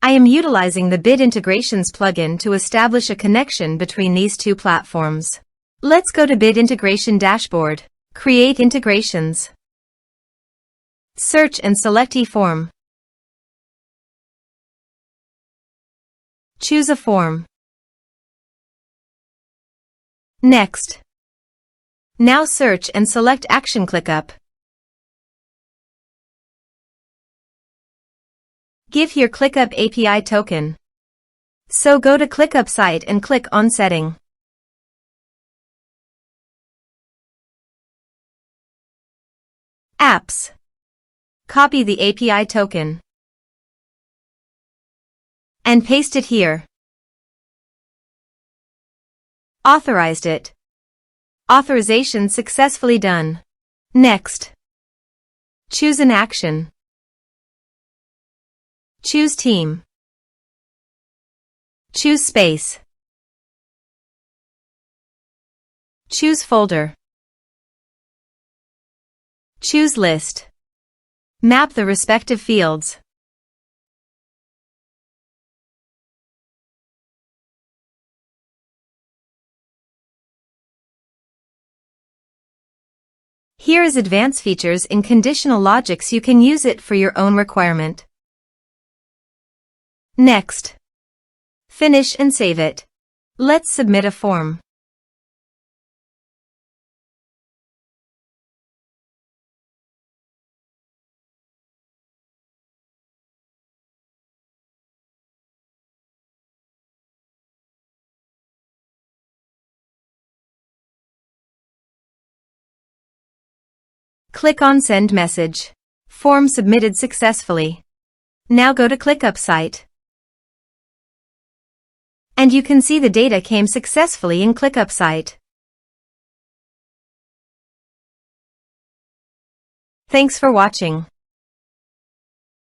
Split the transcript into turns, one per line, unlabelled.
I am utilizing the Bit Integrations plugin to establish a connection between these two platforms. Let's go to Bit Integration Dashboard. Create integrations. Search and select eForm. Choose a form. Next. Now search and select Action ClickUp. Give here ClickUp API token. So go to ClickUp site and click on Setting. Apps. Copy the API token and paste it here. Authorized it. Authorization successfully done. Next. Choose an action. Choose team. Choose space. Choose folder. Choose list. Map the respective fields. Here is advanced features in conditional logics. You can use it for your own requirement. Next. Finish and save it. Let's submit a form. Click on Send Message. Form submitted successfully. Now go to ClickUp site. And you can see the data came successfully in ClickUp site. Thanks for watching.